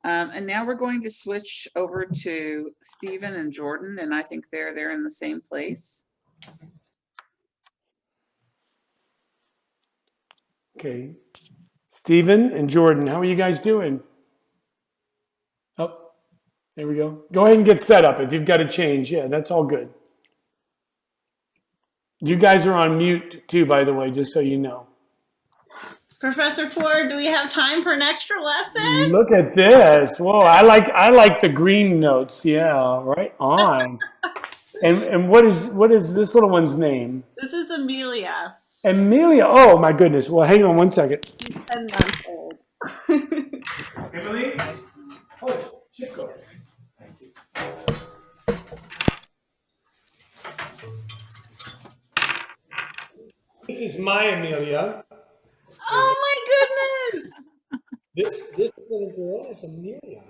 And now we're going to switch over to Stephen and Jordan, and I think they're in the same place. Okay. Stephen and Jordan, how are you guys doing? Oh, there we go. Go ahead and get set up if you've got to change. Yeah, that's all good. You guys are on mute too, by the way, just so you know. Professor Ford, do we have time for an extra lesson? Look at this. Whoa, I like the green notes. Yeah, right on. And what is this little one's name? This is Amelia. Amelia. Oh my goodness. Well, hang on one second. She's 10 months old. Emily? Oh, Chico. Thank you. This is my Amelia. Oh my goodness! This little girl is Amelia.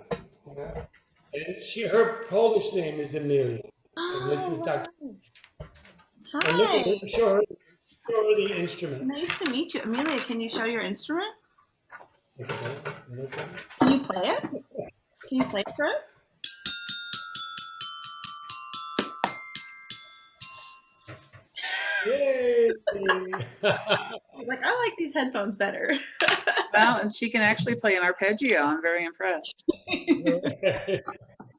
And her Polish name is Amelia. And this is Dr. Hi. And look at her, show her the instrument. Nice to meet you. Amelia, can you show your instrument? Can you play it? Can you play it for us? Yay! He's like, I like these headphones better. Well, and she can actually play an arpeggio. I'm very impressed.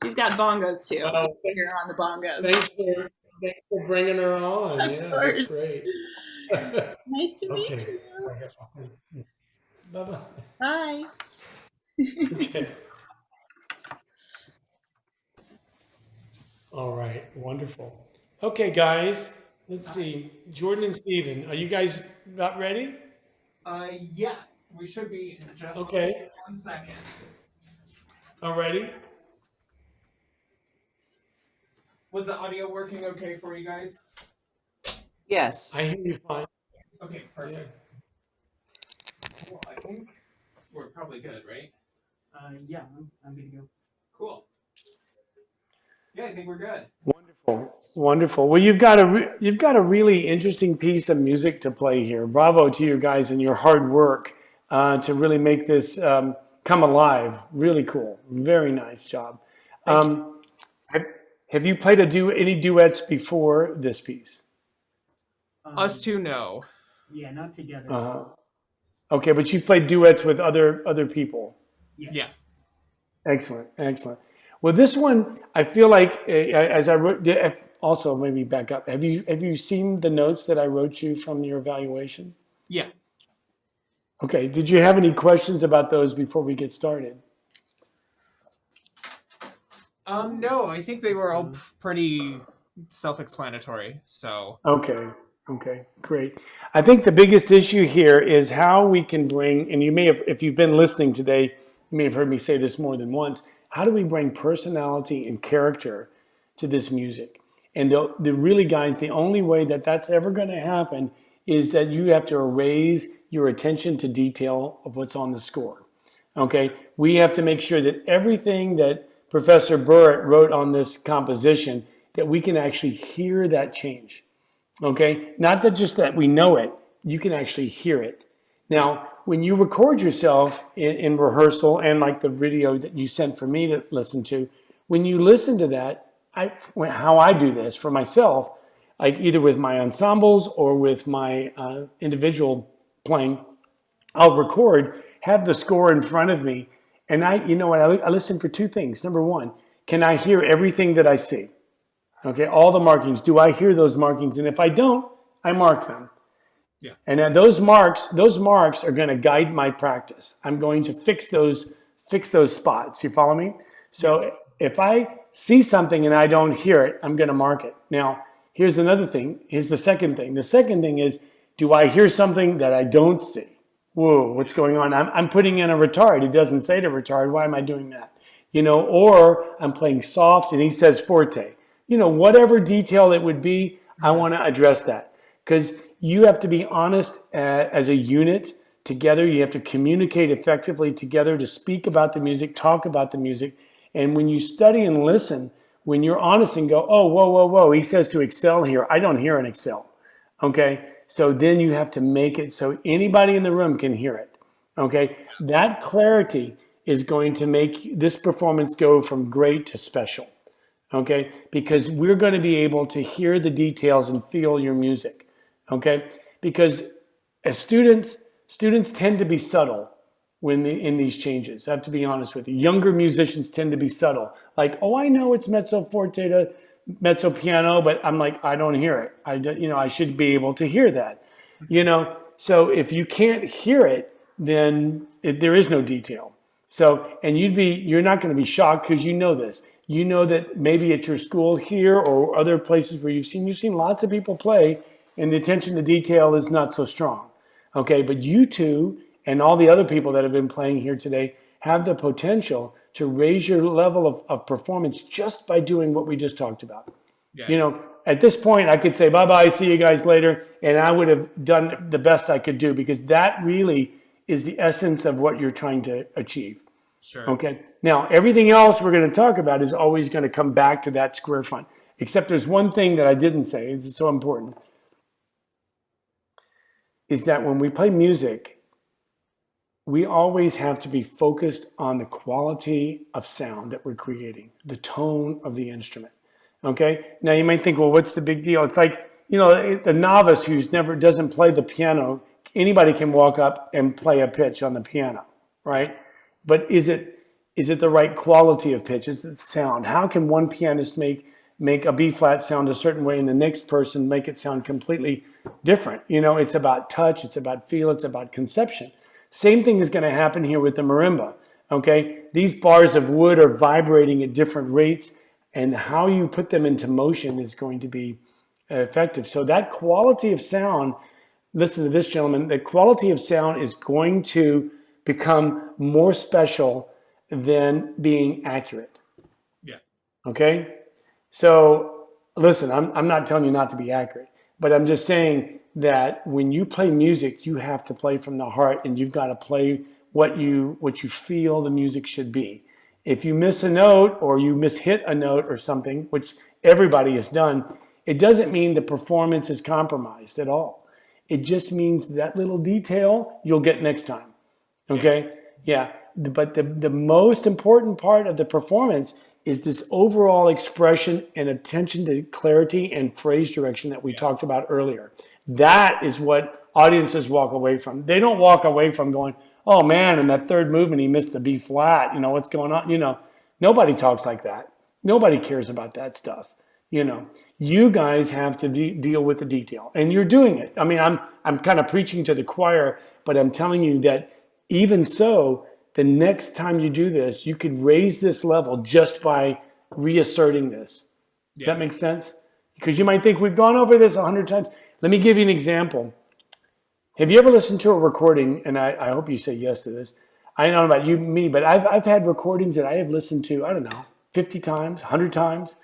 She's got bongos too. Wow. You're on the bongos. Thanks for bringing her on. Yeah, that's great. Nice to meet you. Bye-bye. Bye. Okay. All right, wonderful. Okay, guys, let's see. Jordan and Stephen, are you guys about ready? Yeah, we should be in just 1 second. All righty. Was the audio working okay for you guys? Yes. I hear you fine. Okay, perfect. Well, I think we're probably good, right? Yeah, I'm good to go. Cool. Yeah, I think we're good. Wonderful, wonderful. Well, you've got a really interesting piece of music to play here. Bravo to you guys and your hard work to really make this come alive. Really cool. Very nice job. Have you played any duets before this piece? Us two, no. Yeah, not together. Okay, but you've played duets with other people. Yes. Yeah. Excellent, excellent. Well, this one, I feel like, as I wrote, also maybe back up. Have you seen the notes that I wrote you from your evaluation? Yeah. Okay. Did you have any questions about those before we get started? No, I think they were all pretty self-explanatory. So. Okay. Okay. Great. I think the biggest issue here is how we can bring, and you may have, if you've been listening today, you may have heard me say this more than once. How do we bring personality and character to this music? And the really, guys, the only way that that's ever going to happen is that you have to raise your attention to detail of what's on the score. Okay? We have to make sure that everything that Professor Burrett wrote on this composition, that we can actually hear that change. Okay? Not that just that we know it, you can actually hear it. Now, when you record yourself in rehearsal and like the video that you sent for me to listen to, when you listen to that, how I do this for myself, like either with my ensembles or with my individual playing, I'll record, have the score in front of me, and I listen for two things. Number one, can I hear everything that I see? Okay, all the markings. Do I hear those markings? And if I don't, I mark them. Yeah. And then those marks are going to guide my practice. I'm going to fix those spots. You follow me? So if I see something and I don't hear it, I'm going to mark it. Now, here's another thing. Here's the second thing. The second thing is, do I hear something that I don't see? Whoa, what's going on? I'm putting in a retard. It doesn't say to retard. Why am I doing that? Or I'm playing soft and he says forte. Whatever detail it would be, I want to address that. Because you have to be honest as a unit together. You have to communicate effectively together to speak about the music, talk about the music. And when you study and listen, when you're honest and go, oh, whoa, whoa, whoa, he says to excel here. I don't hear an excel. Okay? So then you have to make it so anybody in the room can hear it. Okay? That clarity is going to make this performance go from great to special. Okay, because we're going to be able to hear the details and feel your music. Okay, because as students tend to be subtle when in these changes. I have to be honest with you. Younger musicians tend to be subtle. Like, oh, I know it's mezzo forte to mezzo piano, but I'm like, I don't hear it. I should be able to hear that. So if you can't hear it, then there is no detail. So, and you're not going to be shocked because you know this. You know that maybe at your school here or other places where you've seen lots of people play and the attention to detail is not so strong. Okay, but you two and all the other people that have been playing here today have the potential to raise your level of performance just by doing what we just talked about. Yeah. At this point, I could say, bye-bye, see you guys later, and I would have done the best I could do because that really is the essence of what you're trying to achieve. Sure. Okay. Now, everything else we're going to talk about is always going to come back to that square front, except there's one thing that I didn't say. It's so important. Is that when we play music, we always have to be focused on the quality of sound that we're creating, the tone of the instrument. Okay. Now you might think, well, what's the big deal? It's like, the novice doesn't play the piano. Anybody can walk up and play a pitch on the piano, right? But is it the right quality of pitch? Is it sound? How can one pianist make a B flat sound a certain way and the next person make it sound completely different? It's about touch, it's about feel, it's about conception. Same thing is going to happen here with the marimba. Okay, these bars of wood are vibrating at different rates, and how you put them into motion is going to be effective. So that quality of sound, listen to this, gentlemen, the quality of sound is going to become more special than being accurate. Yeah. Okay? So listen, I'm not telling you not to be accurate, but I'm just saying that when you play music, you have to play from the heart and you've got to play what you feel the music should be. If you miss a note or you mishit a note or something, which everybody has done, it doesn't mean the performance is compromised at all. It just means that little detail you'll get next time. Okay? Yeah. But the most important part of the performance is this overall expression and attention to clarity and phrase direction that we talked about earlier. That is what audiences walk away from. They don't walk away from going, oh man, in that third movement, he missed the B flat. What's going on? Nobody talks like that. Nobody cares about that stuff. You guys have to deal with the detail, and you're doing it. I mean, I'm kind of preaching to the choir, but I'm telling you that even so, the next time you do this, you could raise this level just by reasserting this. Does that make sense? Because you might think we've gone over this 100 times. Let me give you an example. Have you ever listened to a recording? And I hope you say yes to this. I don't know about you, me, but I've had recordings that I have listened to, I don't know, 50 times, 100 times.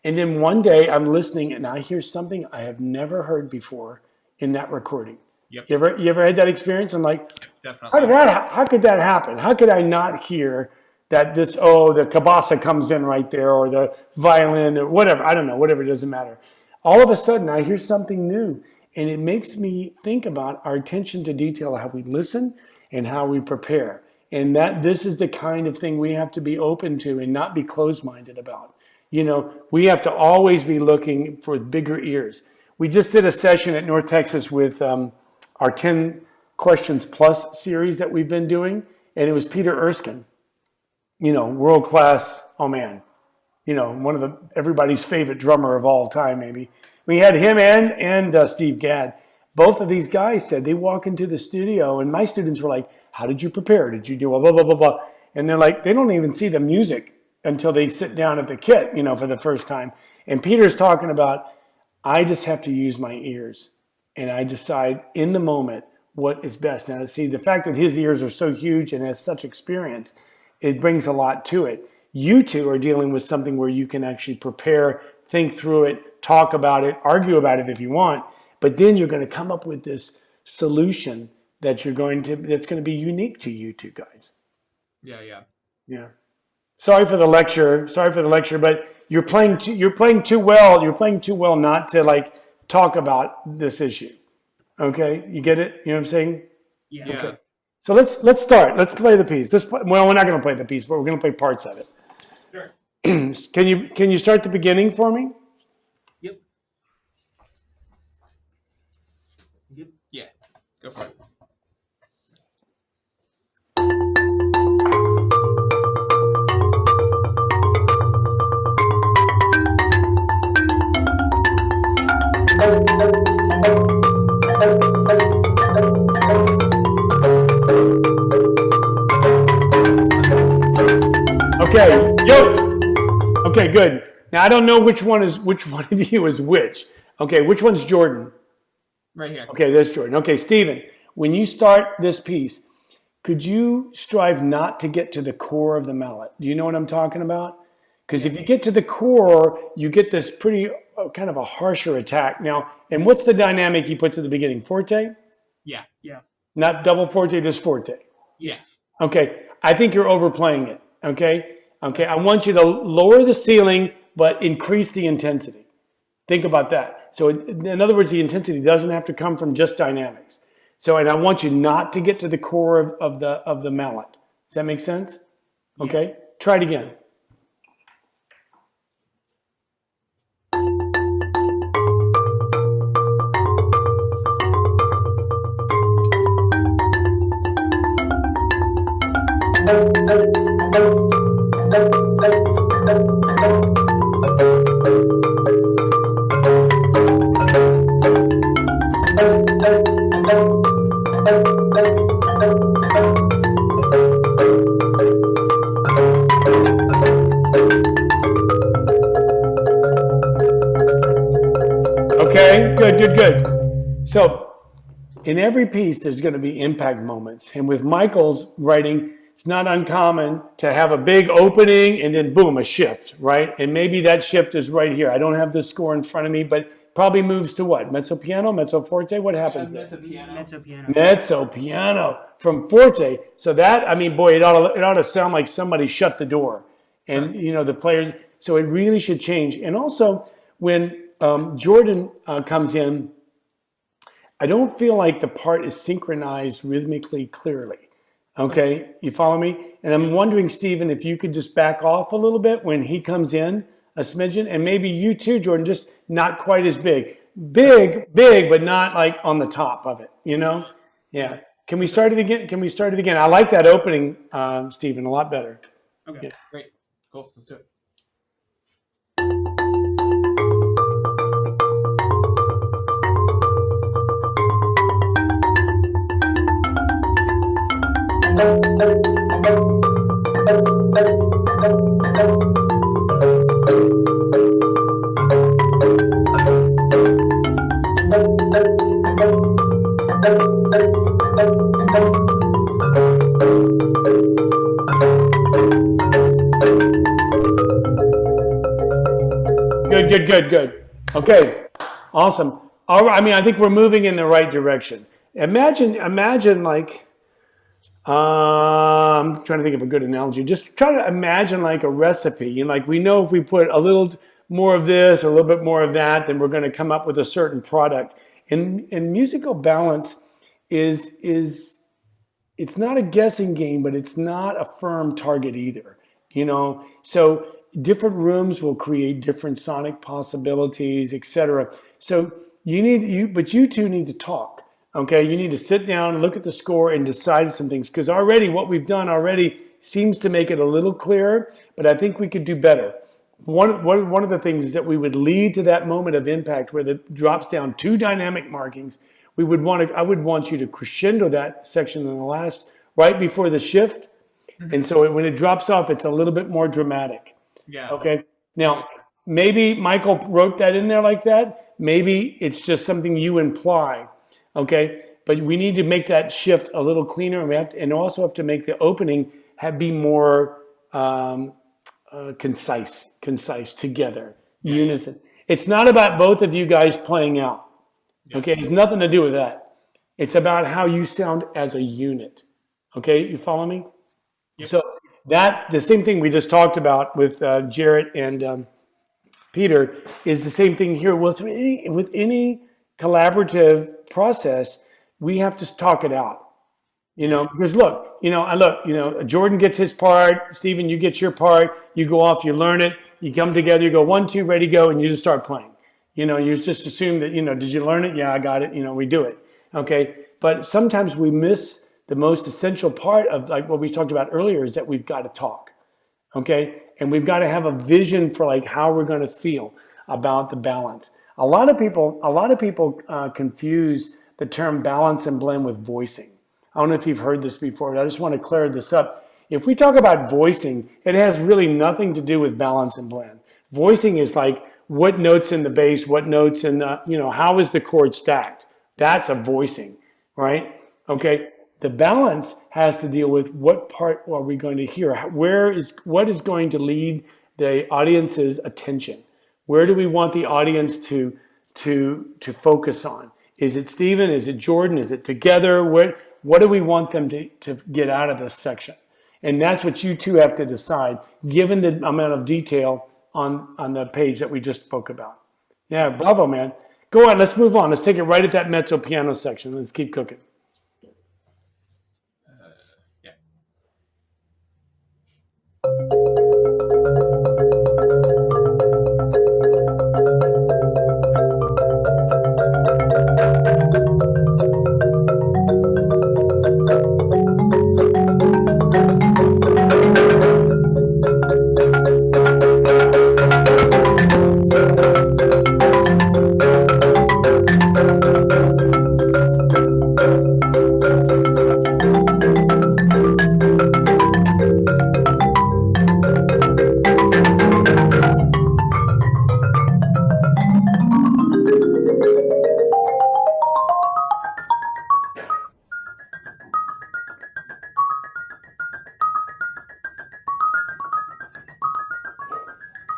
And then one day I'm listening and I hear something I have never heard before in that recording. Yep. You ever had that experience? I'm like, definitely. How could that happen? How could I not hear that the cabasa comes in right there, or the violin, or whatever? I don't know, whatever, it doesn't matter. All of a sudden I hear something new, and it makes me think about our attention to detail, how we listen and how we prepare. And that this is the kind of thing we have to be open to and not be closed-minded about. We have to always be looking for bigger ears. We just did a session at North Texas with our 10 Questions Plus series that we've been doing, and it was Peter Erskine, world class, oh man, one of everybody's favorite drummer of all time, maybe. We had him and Steve Gadd. Both of these guys said they walk into the studio, and my students were like, how did you prepare? Did you do blah, blah, blah, blah? And they're like, they don't even see the music until they sit down at the kit, for the first time. And Peter's talking about, I just have to use my ears, and I decide in the moment what is best. Now, see, the fact that his ears are so huge and has such experience, it brings a lot to it. You two are dealing with something where you can actually prepare, think through it, talk about it, argue about it if you want, but then you're going to come up with this solution that's going to be unique to you two guys. Yeah. Sorry for the lecture, but you're playing too well. You're playing too well not to talk about this issue. Okay, you get it? You know what I'm saying? Yeah. Yeah. Okay. So let's start. Let's play the piece. Well, we're not going to play the piece, but we're going to play parts of it. Sure. Can you start the beginning for me? Yep. Yep. Yeah. Go for it. Okay. Okay, good. Now I don't know which one of you is which. Okay, which one's Jordan? Right here. Okay, there's Jordan. Okay, Stephen, when you start this piece, could you strive not to get to the core of the mallet? Do you know what I'm talking about? Because if you get to the core, you get this pretty kind of a harsher attack. Now, and what's the dynamic he puts at the beginning? Forte? Yeah. Yeah. Not double forte, just forte. Yeah. Okay, I think you're overplaying it. Okay, I want you to lower the ceiling, but increase the intensity. Think about that. So in other words, the intensity doesn't have to come from just dynamics. So, and I want you not to get to the core of the mallet. Does that make sense? Okay, try it again. Okay, good. So in every piece, there's going to be impact moments. And with Michael's writing, it's not uncommon to have a big opening and then boom, a shift, right? And maybe that shift is right here. I don't have the score in front of me, but probably moves to what? Mezzo piano, mezzo forte? What happens there? Mezzo piano. Mezzo piano. Mezzo piano from forte. So that, I mean, boy, it ought to sound like somebody shut the door. And, you know, the players, so it really should change. And also, when Jordan comes in, I don't feel like the part is synchronized rhythmically clearly. Okay, you follow me? And I'm wondering, Stephen, if you could just back off a little bit when he comes in, a smidgen, and maybe you too, Jordan, just not quite as big. Big, but not like on the top of it, you know? Yeah. Can we start it again? I like that opening, Stephen, a lot better. Okay. Yeah. Great. Cool. Let's do it. Good. Okay, awesome. All right, I mean, I think we're moving in the right direction. Imagine like, I'm trying to think of a good analogy. Just try to imagine like a recipe. And like we know if we put a little more of this or a little bit more of that, then we're going to come up with a certain product. And musical balance is it's not a guessing game, but it's not a firm target either. You know, so different rooms will create different sonic possibilities, etc. So but you two need to talk. Okay, you need to sit down, look at the score, and decide some things. Because already what we've done already seems to make it a little clearer, but I think we could do better. One of the things is that we would lead to that moment of impact where it drops down 2 dynamic markings. I would want you to crescendo that section in the last, right before the shift. And so when it drops off, it's a little bit more dramatic. Yeah. Okay. Now, maybe Michael wrote that in there like that. Maybe it's just something you imply. Okay. But we need to make that shift a little cleaner. And also have to make the opening be more concise together, unison. It's not about both of you guys playing out. Okay. It's nothing to do with that. It's about how you sound as a unit. Okay. You follow me? Yep. So the same thing we just talked about with Jarrett and Peter is the same thing here with any collaborative process. We have to talk it out. Because look, Jordan gets his part, Stephen, you get your part, you go off, you learn it, you come together, you go 1, 2, ready, go, and you just start playing. You just assume that, did you learn it? Yeah, I got it. We do it. Okay. But sometimes we miss the most essential part of like what we talked about earlier is that we've got to talk. Okay. And we've got to have a vision for like how we're going to feel about the balance. A lot of people confuse the term balance and blend with voicing. I don't know if you've heard this before, but I just want to clear this up. If we talk about voicing, it has really nothing to do with balance and blend. Voicing is like what notes in the bass, what notes in the, how is the chord stacked? That's a voicing, right? Okay. The balance has to deal with what part are we going to hear? What is going to lead the audience's attention? Where do we want the audience to focus on? Is it Stephen? Is it Jordan? Is it together? What do we want them to get out of this section? And that's what you two have to decide, given the amount of detail on the page that we just spoke about. Yeah, bravo, man. Go on, let's move on. Let's take it right at that mezzo piano section. Let's keep cooking. Yeah.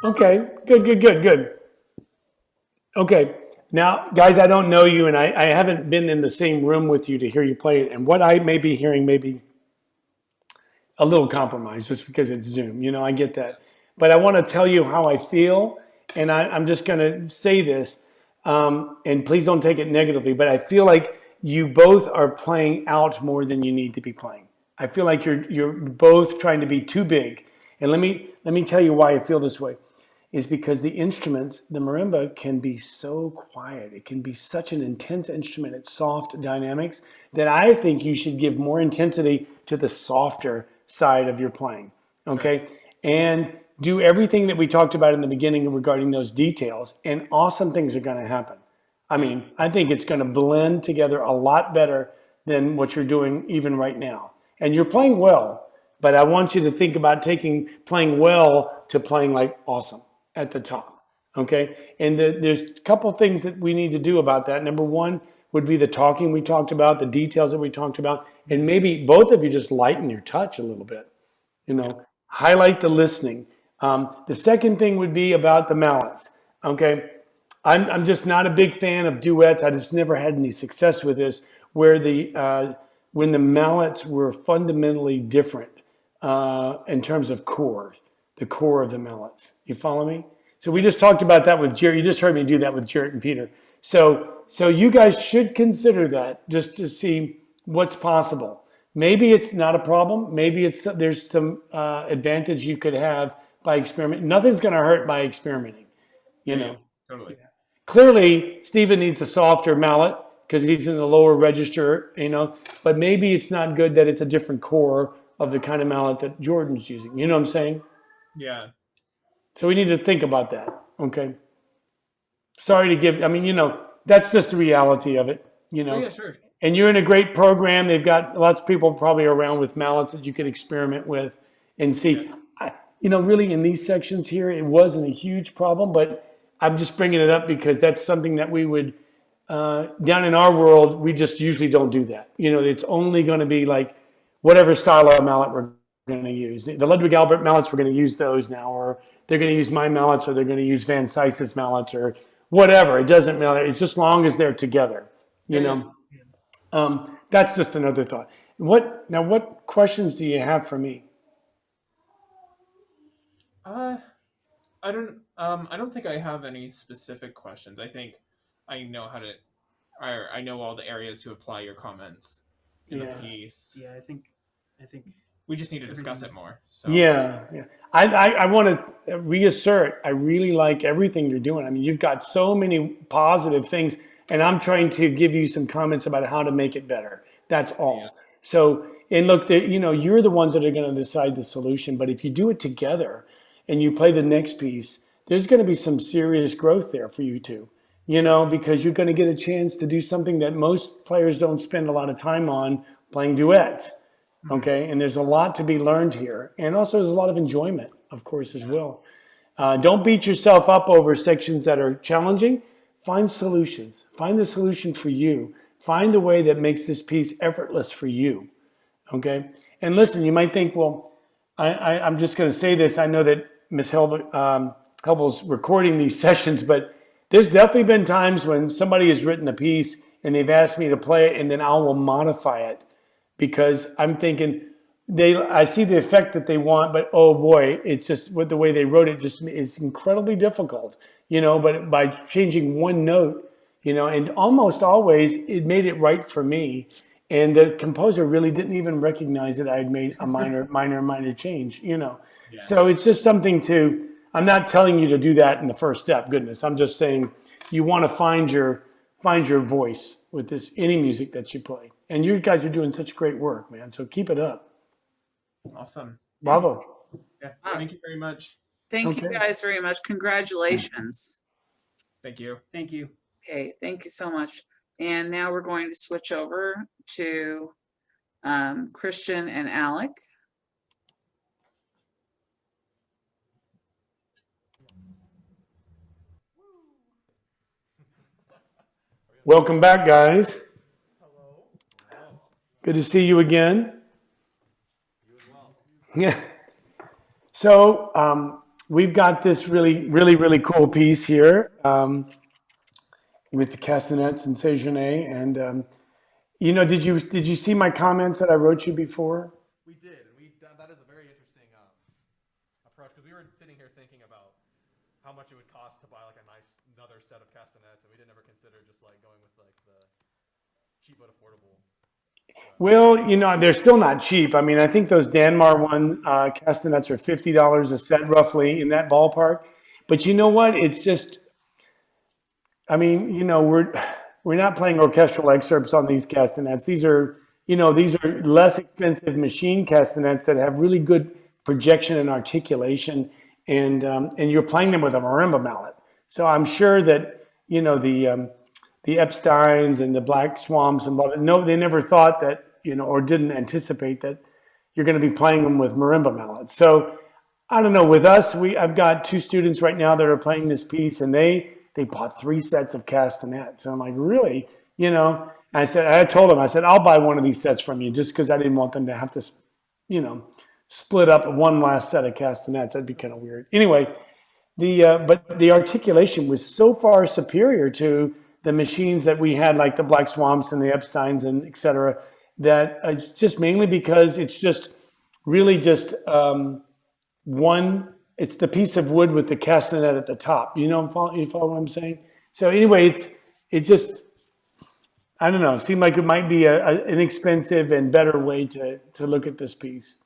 Okay, good. Okay, now, guys, I don't know you, and I haven't been in the same room with you to hear you play it. And what I may be hearing may be a little compromised just because it's Zoom. I get that. But I want to tell you how I feel, and I'm just going to say this, and please don't take it negatively, but I feel like you both are playing out more than you need to be playing. I feel like you're both trying to be too big. And let me tell you why I feel this way. Is because the instruments, the marimba can be so quiet. It can be such an intense instrument. It's soft dynamics that I think you should give more intensity to the softer side of your playing. Okay. And do everything that we talked about in the beginning regarding those details, and awesome things are going to happen. I mean, I think it's going to blend together a lot better than what you're doing even right now. And you're playing well, but I want you to think about playing well to playing like awesome at the top, okay? And there's a couple things that we need to do about that. Number one would be the talking we talked about, the details that we talked about, and maybe both of you just lighten your touch a little bit, highlight the listening. The second thing would be about the mallets, okay? I'm just not a big fan of duets. I just never had any success with this, where when the mallets were fundamentally different in terms of chord. The core of the mallets. You follow me? So we just talked about that with Jarrett. You just heard me do that with Jarrett and Peter. So you guys should consider that just to see what's possible. Maybe it's not a problem. Maybe there's some advantage you could have by experimenting. Nothing's going to hurt by experimenting. Totally. Clearly, Stephen needs a softer mallet because he's in the lower register. But maybe it's not good that it's a different core of the kind of mallet that Jordan's using. You know what I'm saying? Yeah. So we need to think about that. Okay. Sorry to that's just the reality of it, Oh, yeah, sure. And you're in a great program. They've got lots of people probably around with mallets that you could experiment with and see. Really in these sections here, it wasn't a huge problem, but I'm just bringing it up because that's something that we would, down in our world, we just usually don't do that. It's only going to be like whatever style of mallet we're going to use. The Ludwig Albert mallets, we're going to use those now, or they're going to use my mallets, or they're going to use Van Sice's mallets, or whatever. It doesn't matter. It's just long as they're together, That's just another thought. What questions do you have for me? I don't think I have any specific questions. I think I know I know all the areas to apply your comments. in the Yeah. piece. Yeah, I think We just need to discuss it more. So Yeah, yeah. I want to reassert, I really like everything you're doing. I mean, you've got so many positive things, and I'm trying to give you some comments about how to make it better. That's all. So, and look, you're the ones that are going to decide the solution, but if you do it together and you play the next piece, there's going to be some serious growth there for you two, because you're going to get a chance to do something that most players don't spend a lot of time on, playing duets. Okay, and there's a lot to be learned here, and also there's a lot of enjoyment, of course, as well. Don't beat yourself up over sections that are challenging. Find solutions. Find the solution for you. Find the way that makes this piece effortless for you. Okay, and listen, you might think, well, I'm just going to say this. I know that Ms. Helbel's recording these sessions, but there's definitely been times when somebody has written a piece and they've asked me to play it, and then I will modify it. Because I'm thinking I see the effect that they want, but oh boy, it's just the way they wrote it just is incredibly difficult, but by changing one note, and almost always it made it right for me. And the composer really didn't even recognize that I had made a minor change, So it's just something I'm not telling you to do that in the first step. Goodness. I'm just saying you want to find your voice with any music that you play. And you guys are doing such great work, man. So keep it up. awesome. Bravo. Yeah. Thank you very much. Thank you Okay. guys very much. Congratulations. Thank you. thank you. Okay, thank you so much. And now we're going to switch over to Christian and Alec. Welcome back, guys. Good to see you again. Yeah. So we've got this really cool piece here with the castanets and Séjourné. And did you see my comments that I wrote you before? We did, and that is a very interesting approach, because we were sitting here thinking about how much it would cost to buy like another set of castanets, and we didn't ever consider just like going with like the cheap but affordable. Well, they're still not cheap. I mean, I think those Danmar castanets are $50 a set, roughly in that ballpark. But you know what? It's just, I mean, we're not playing orchestral excerpts on these castanets. These are less expensive machine castanets that have really good projection and articulation, and you're playing them with a marimba mallet. So I'm sure that the Epsteins and the Black Swamps and no, they never thought that or didn't anticipate that you're going to be playing them with marimba mallets. So I don't know. With us, I've got 2 students right now that are playing this piece, and they bought 3 sets of castanets. And I'm like, really? I told them, I'll buy one of these sets from you, just because I didn't want them to have to, split up one last set of castanets. That'd be kind of weird. Anyway, but the articulation was so far superior to the machines that we had, like the Black Swamps and the Epsteins and et cetera, that just mainly because it's just really just it's the piece of wood with the castanet at the top. You follow what I'm saying? So anyway, it just, I don't know, it seemed like it might be an inexpensive and better way to look at this piece.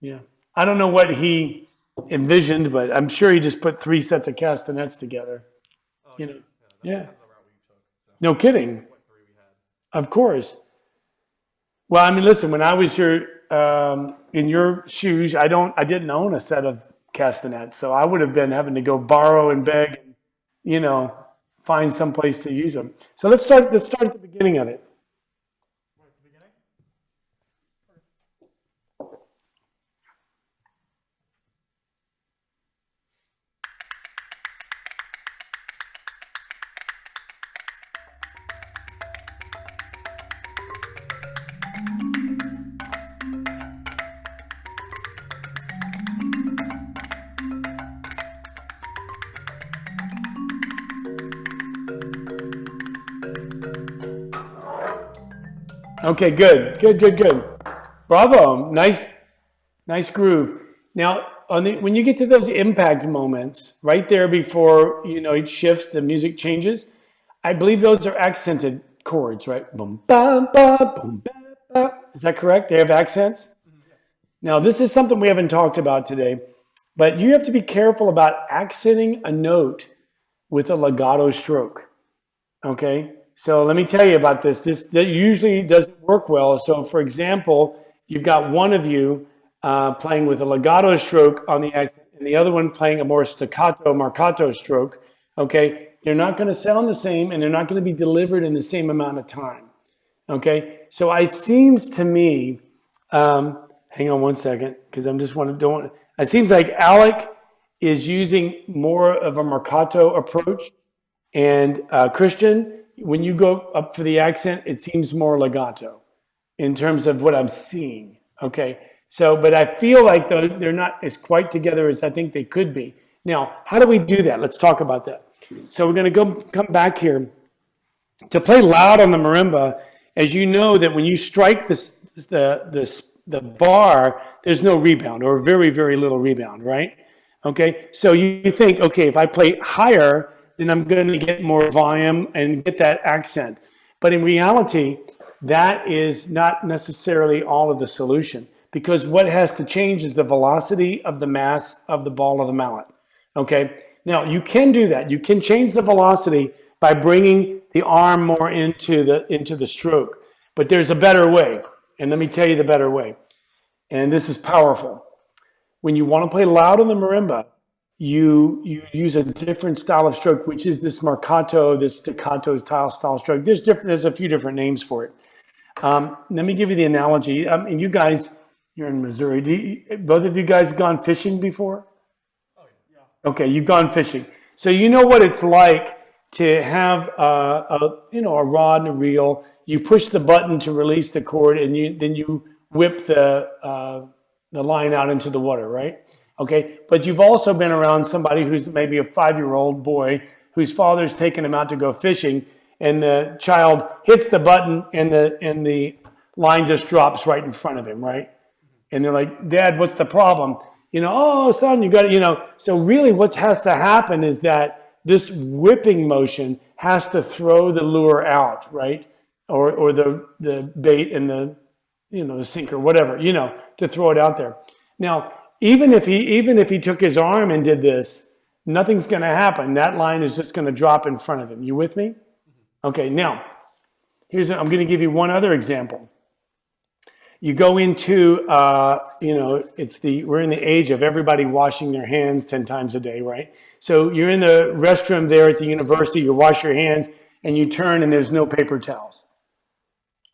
Yeah. I don't know what he envisioned, but I'm sure he just put 3 sets of castanets together. Yeah. Yeah. That's the route we took. So No kidding. what 3 we had. Of course. Well, I mean, listen, when I was in your shoes, I didn't own a set of castanets, so I would have been having to go borrow and beg, find some place to use them. So let's start at the beginning of it. Okay, good. Bravo, nice groove. Now, when you get to those impact moments, right there before it shifts, the music changes. I believe those are accented chords, right? Boom, ba, ba, boom, ba, Is that correct? They have accents? Now, this is something we haven't talked about today, but you have to be careful about accenting a note with a legato stroke. Okay? So let me tell you about this. That usually doesn't work well. So for example, you've got one of you playing with a legato stroke on the accent and the other one playing a more staccato, marcato stroke. Okay? They're not going to sound the same and they're not going to be delivered in the same amount of time. Okay? So it seems to me, hang on one second, because I'm just don't. It seems like Alec is using more of a marcato approach, and Christian, when you go up for the accent, it seems more legato in terms of what I'm seeing. Okay, so but I feel like they're not as quite together as I think they could be. Now, how do we do that? Let's talk about that. So we're going to come back here to play loud on the marimba. As you know, that when you strike the bar, there's no rebound or very, very little rebound, right? Okay, so you think, okay, if I play higher, then I'm going to get more volume and get that accent. But in reality, that is not necessarily all of the solution, because what has to change is the velocity of the mass of the ball of the mallet. Okay, now you can do that. You can change the velocity by bringing the arm more into the stroke. But there's a better way, and let me tell you the better way. And this is powerful. When you want to play loud on the marimba, you use a different style of stroke, which is this marcato, this staccato style stroke. There's a few different names for it. Let me give you the analogy. And you guys, you're in Missouri. Both of you guys gone fishing before? Oh, yeah. Okay, you've gone fishing. So you know what it's like to have a rod and a reel. You push the button to release the cord, and then you whip the line out into the water, right? Okay, but you've also been around somebody who's maybe a 5-year-old boy whose father's taken him out to go fishing, and the child hits the button and the line just drops right in front of him, right? And they're like, "Dad, what's the problem?" "Oh, son, you got it." So really what has to happen is that this whipping motion has to throw the lure out, right? Or the bait and the sinker, whatever, to throw it out there. Now, even if he took his arm and did this, nothing's going to happen. That line is just going to drop in front of him. You with me? Okay, now, I'm going to give you one other example. You go into, we're in the age of everybody washing their hands 10 times a day, right? So you're in the restroom there at the university, you wash your hands, and you turn and there's no paper towels.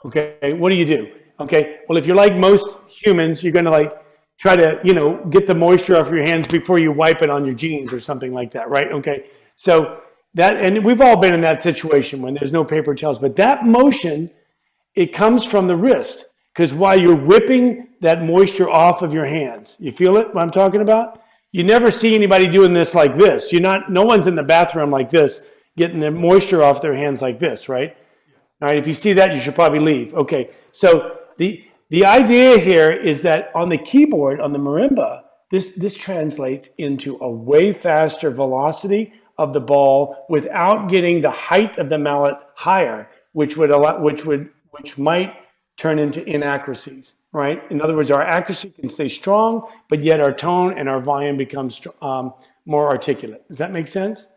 Okay, what do? Okay, well, if you're like most humans, you're going to try to, get the moisture off your hands before you wipe it on your jeans or something like that, right? Okay, so and we've all been in that situation when there's no paper towels, but that motion, it comes from the wrist, because while you're whipping that moisture off of your hands, you feel it, what I'm talking about? You never see anybody doing this like this. No one's in the bathroom like this, getting the moisture off their hands like this, right? All right, if you see that, you should probably leave. Okay, so the idea here is that on the keyboard, on the marimba, this translates into a way faster velocity of the ball without getting the height of the mallet higher, which might turn into inaccuracies, right? In other words, our accuracy can stay strong, but yet our tone and our volume becomes more articulate. Does that make sense?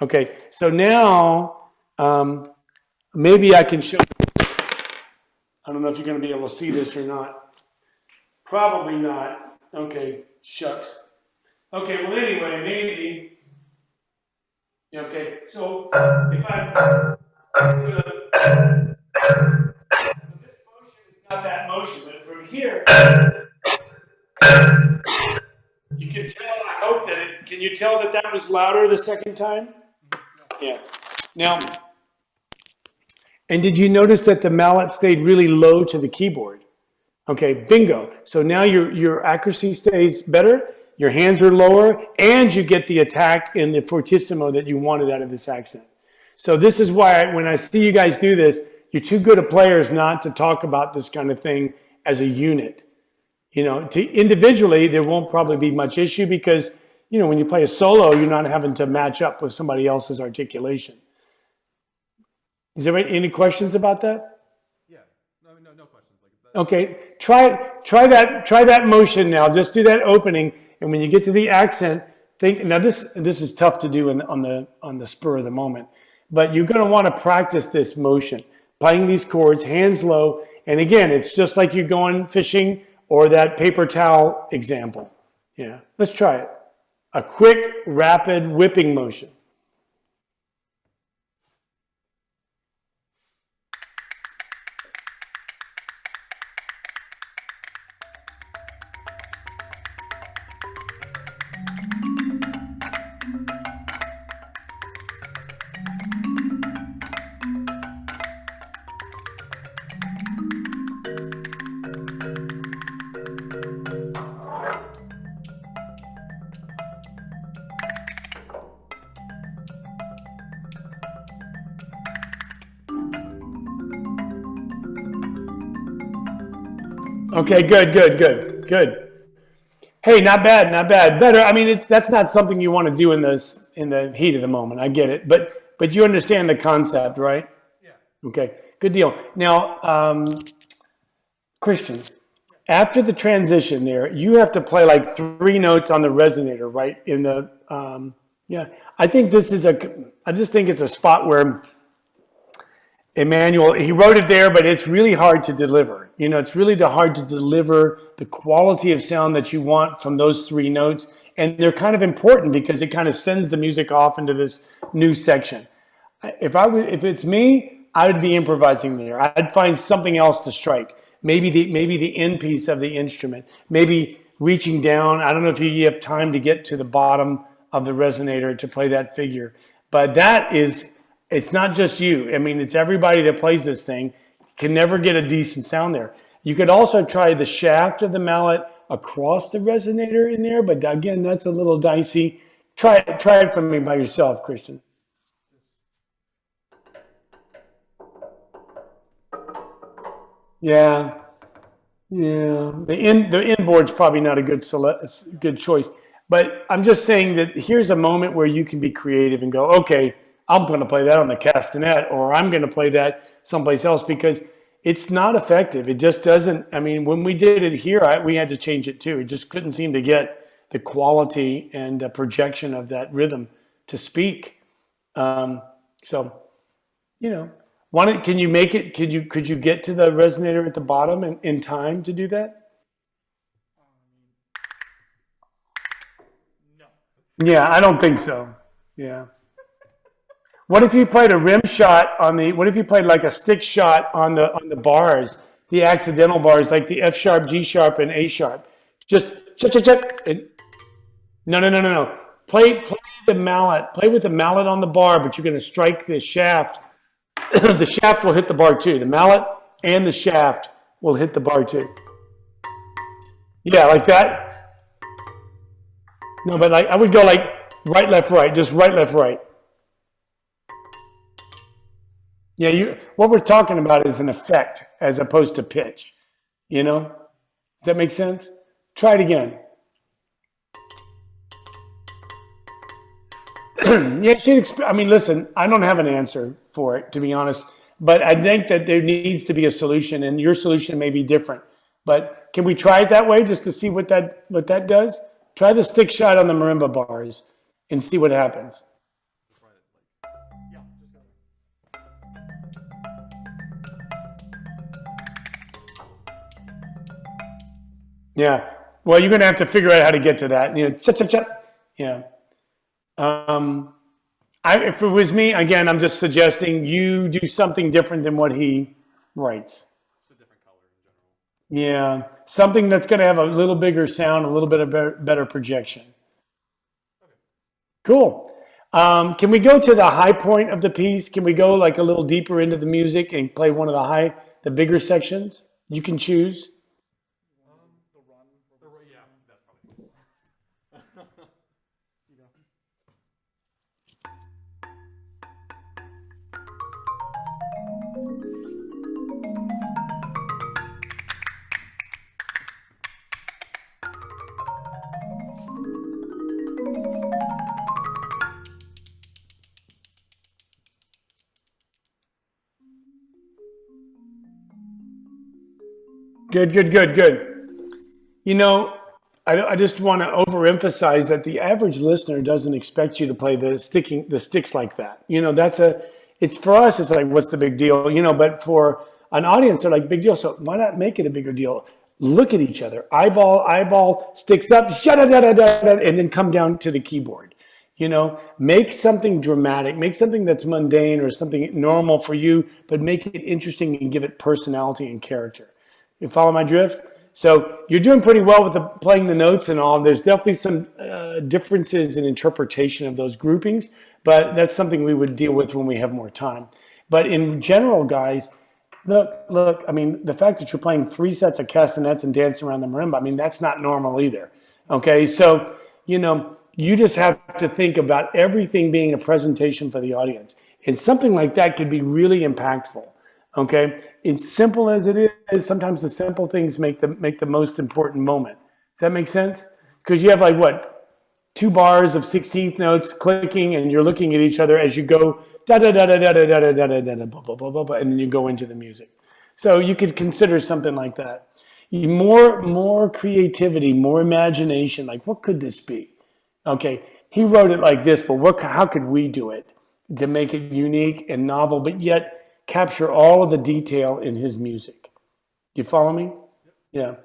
Okay, so now maybe I can show you. I don't know if you're going to be able to see this or not. Probably not. Okay, shucks. Okay, well, anyway, maybe. Okay, so if I'm going to. So this motion is not that motion, but from here, you can tell, I hope that can you tell that was louder the second time? Yeah. Now, and did you notice that the mallet stayed really low to the keyboard? Okay, bingo. So now your accuracy stays better, your hands are lower, and you get the attack in the fortissimo that you wanted out of this accent. So this is why when I see you guys do this, you're too good at players not to talk about this kind of thing as a unit. Individually, there won't probably be much issue because, when you play a solo, you're not having to match up with somebody else's articulation. Is there any questions about that? Yeah. No questions. Okay, try that motion now. Just do that opening, and when you get to the accent, think. Now this is tough to do on the spur of the moment, but you're going to want to practice this motion, playing these chords, hands low, and again, it's just like you're going fishing or that paper towel example. Yeah, let's try it. A quick, rapid whipping motion. Okay, good. Hey, not bad, not bad. Better. I mean, that's not something you want to do in the heat of the moment. I get it, but you understand the concept, right? Yeah. Okay, good deal. Now, Christian, after the transition there, you have to play like 3 notes on the resonator, right? Yeah. I just think it's a spot where Emmanuel, he wrote it there, but it's really hard to deliver. It's really hard to deliver the quality of sound that you want from those 3 notes. And they're kind of important because it kind of sends the music off into this new section. If it's me, I would be improvising there. I'd find something else to strike. Maybe the end piece of the instrument. Maybe reaching down. I don't know if you have time to get to the bottom of the resonator to play that figure. But it's not just you. I mean, it's everybody that plays this thing can never get a decent sound there. You could also try the shaft of the mallet across the resonator in there, but again, that's a little dicey. Try it for me by yourself, Christian. Yeah. The inboard's probably not a good choice, but I'm just saying that here's a moment where you can be creative and go, okay, I'm going to play that on the castanet, or I'm going to play that someplace else, because it's not effective. It just doesn't. I mean, when we did it here, we had to change it too. It just couldn't seem to get the quality and projection of that rhythm to speak. So, can you make it? Could you get to the resonator at the bottom in time to do that? No. Yeah, I don't think so. Yeah. What if you played a rim shot what if you played like a stick shot on the bars, the accidental bars, like the F sharp, G sharp, and A sharp? Just check. No. Play the mallet. Play with the mallet on the bar, but you're going to strike the shaft. The shaft will hit the bar too. The mallet and the shaft will hit the bar too. Yeah, like that. No, but I would go like right, left, right. Just right, left, right. Yeah, what we're talking about is an effect as opposed to pitch. Does that make sense? Try it again. Yeah, listen, I don't have an answer for it, to be honest, but I think that there needs to be a solution, and your solution may be different. But can we try it that way just to see what that does? Try the stick shot on the marimba bars and see what happens. Yeah. Well, you're going to have to figure out how to get to that. Yeah. If it was me, again, I'm just suggesting you do something different than what he writes. It's a different color in general. Yeah. Something that's going to have a little bigger sound, a little bit of better projection. Okay. Cool. Can we go to the high point of the piece? Can we go like a little deeper into the music and play one of the bigger sections? You can choose. Yeah, that's probably. Good, good, good, good. You know, I just want to overemphasize that the average listener doesn't expect you to play the sticks like that. You know, it's for us, it's like, what's the big deal? You know, but for an audience, they're like, big deal. So why not make it a bigger deal? Look at each other, eyeball, sticks up, and then come down to the keyboard. You know, make something dramatic, make something that's mundane or something normal for you, but make it interesting and give it personality and character. You follow my drift? So you're doing pretty well with playing the notes and all. There's definitely some differences in interpretation of those groupings, but that's something we would deal with when we have more time. But in general, guys, look, I mean, the fact that you're playing 3 sets of castanets and dancing around the marimba, I mean, that's not normal either. Okay, so, you know, you just have to think about everything being a presentation for the audience. And something like that could be really impactful. Okay, it's simple as it is. Sometimes the simple things make the most important moment. Does that make sense? Because you have like what, 2 bars of 16th notes clicking, and you're looking at each other as you go da da da da da da da da da da da blah blah blah blah, and then you go into the music. So you could consider something like that. More creativity, more imagination. Like, what could this be? Okay, he wrote it like this, but how could we do it to make it unique and novel, but yet capture all of the detail in his music? You follow me? Yeah.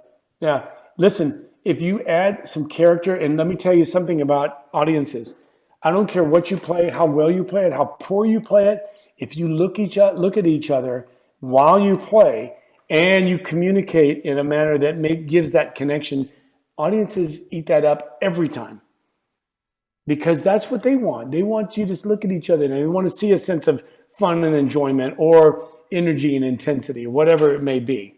Yeah. Listen, if you add some character, and let me tell you something about audiences. I don't care what you play, how well you play it, how poor you play it. If you look at each other while you play and you communicate in a manner that gives that connection, audiences eat that up every time. Because that's what they want. They want you to look at each other and they want to see a sense of fun and enjoyment or energy and intensity, or whatever it may be.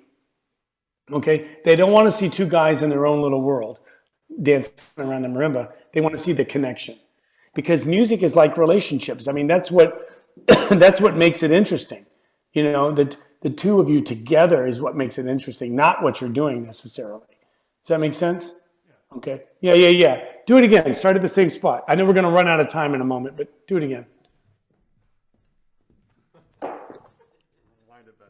Okay? They don't want to see 2 guys in their own little world dancing around the marimba. They want to see the connection. Because music is like relationships. I mean, that's what that's what makes it interesting. You know, the 2 of you together is what makes it interesting, not what you're doing necessarily. Does that make sense? Okay. Yeah. Do it again. Start at the same spot. I know we're going to run out of time in a moment, but do it again. Wind it back.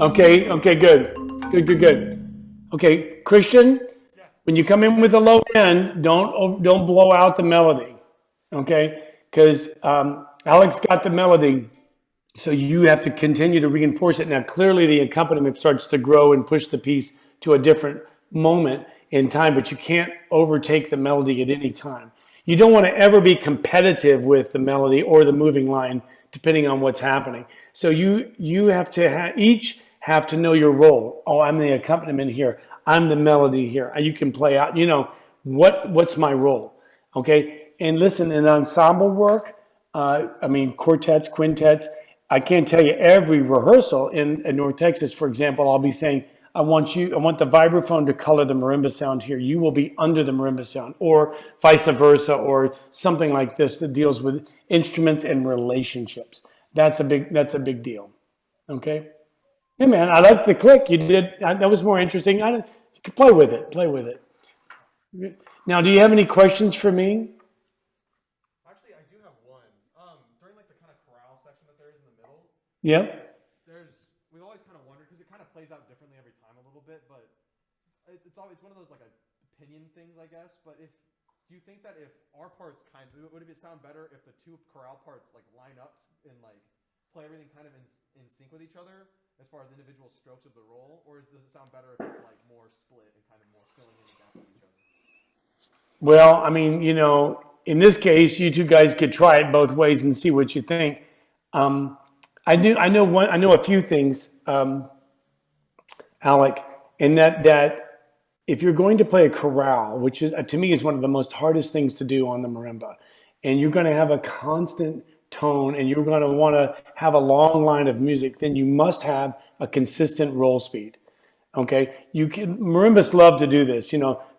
Okay, good. Okay, Christian, when you come in with a low end, don't blow out the melody, okay? Because Alex got the melody, so you have to continue to reinforce it. Now, clearly the accompaniment starts to grow and push the piece to a different moment in time, but you can't overtake the melody at any time. You don't want to ever be competitive with the melody or the moving line, depending on what's happening. So you have to each have to know your role. Oh, I'm the accompaniment here. I'm the melody here. You can play out, you know, what's my role? Okay. And listen, in ensemble work, I mean, quartets, quintets, I can't tell you every rehearsal in North Texas, for example, I'll be saying, I want the vibraphone to color the marimba sound here. You will be under the marimba sound, or vice versa, or something like this that deals with instruments and relationships. That's a big deal. Okay. Hey man, I like the click you did. That was more interesting. You could play with it. Now, do you have any questions for me? Actually, I do have one. During like the kind of chorale section that there is in the middle, Yeah. we've always kind of wondered, because it kind of plays out differently every time a little bit, but it's one of those like opinion things, I guess. But do you think that if our parts would it sound better if the 2 chorale parts like line up and like play everything kind of in sync with each other as far as individual strokes of the role, or does it sound better if it's like more split and kind of more filling in the gaps with each other? Well, I mean, you know, in this case, you 2 guys could try it both ways and see what you think. I know a few things, Alec, and that if you're going to play a chorale, which is to me is one of the most hardest things to do on the marimba, and you're going to have a constant tone and you're going to want to have a long line of music, then you must have a consistent roll speed. Okay, marimbas love to do this,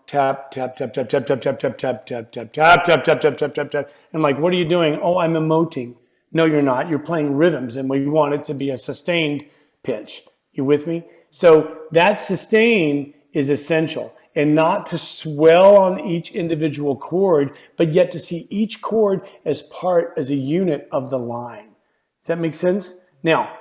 tap, tap, tap, tap, tap, tap, tap, tap, tap, tap, tap, tap, tap, tap, tap, tap, tap, tap. And like, what are you doing? Oh, I'm emoting. No, you're not. You're playing rhythms, and we want it to be a sustained pitch. You with me? So that sustain is essential, and not to swell on each individual chord, but yet to see each chord as a unit of the line. Does that make sense? Now,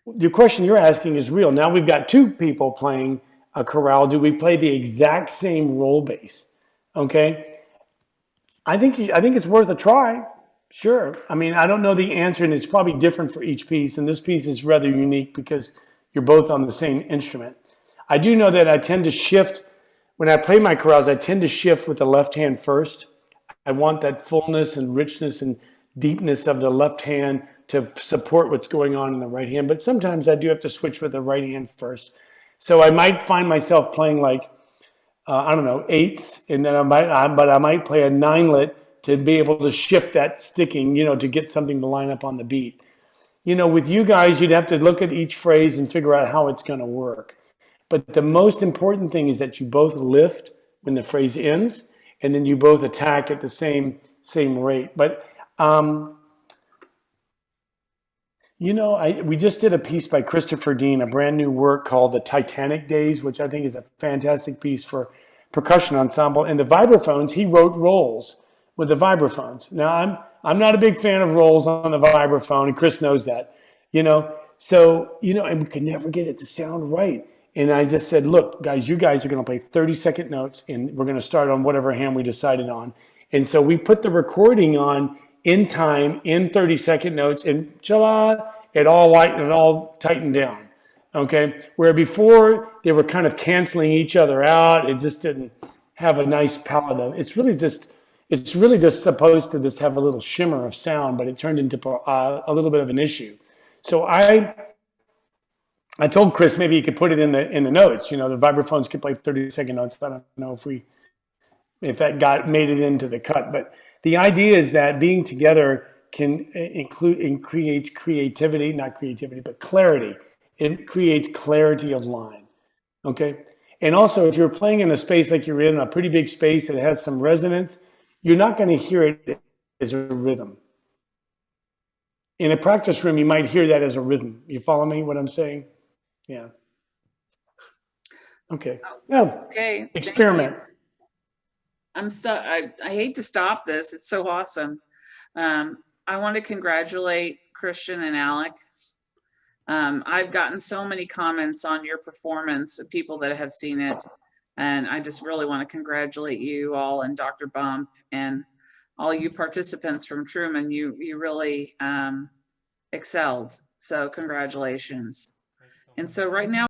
the question you're asking is real. Now we've got two people playing a chorale. Do we play the exact same roll bass? Okay. I think it's worth a try. Sure. I mean, I don't know the answer, and it's probably different for each piece. And this piece is rather unique because you're both on the same instrument. I do know that I tend to shift when I play my chorales. I tend to shift with the left hand first. I want that fullness and richness and deepness of the left hand to support what's going on in the right hand. But sometimes I do have to switch with the right hand first. So I might find myself playing like, I don't know, eighths, and then I might play a ninelet to be able to shift that sticking, to get something to line up on the beat. With you guys, you'd have to look at each phrase and figure out how it's going to work. But the most important thing is that you both lift when the phrase ends, and then you both attack at the same rate. But we just did a piece by Christopher Dean, a brand new work called The Titanic Days, which I think is a fantastic piece for percussion ensemble. And the vibraphones, he wrote rolls with the vibraphones. Now, I'm not a big fan of rolls on the vibraphone, and Chris knows that, So, and we could never get it to sound right. And I just said, look, guys, you guys are going to play 30-second notes, and we're going to start on whatever hand we decided on. And so we put the recording on in time, in 30-second notes, and it all tightened down, okay? Where before they were kind of canceling each other out, it just didn't have a nice palette of. It's really just supposed to just have a little shimmer of sound, but it turned into a little bit of an issue. So I told Chris maybe he could put it in the notes. The vibraphones could play 30-second notes. I don't know if that made it into the cut, but the idea is that being together can include and creates creativity, not creativity, but clarity. It creates clarity of line, okay? And also, if you're playing in a space like you're in, a pretty big space that has some resonance, you're not going to hear it as a rhythm. In a practice room, you might hear that as a rhythm. You follow me, what I'm saying? Yeah. Okay. Yeah. Okay. Experiment. I hate to stop this. It's so awesome. I want to congratulate Christian and Alec. I've gotten so many comments on your performance of people that have seen it. And I just really want to congratulate you all and Dr. Bump and all you participants from Truman. You really excelled. So congratulations. And so right now,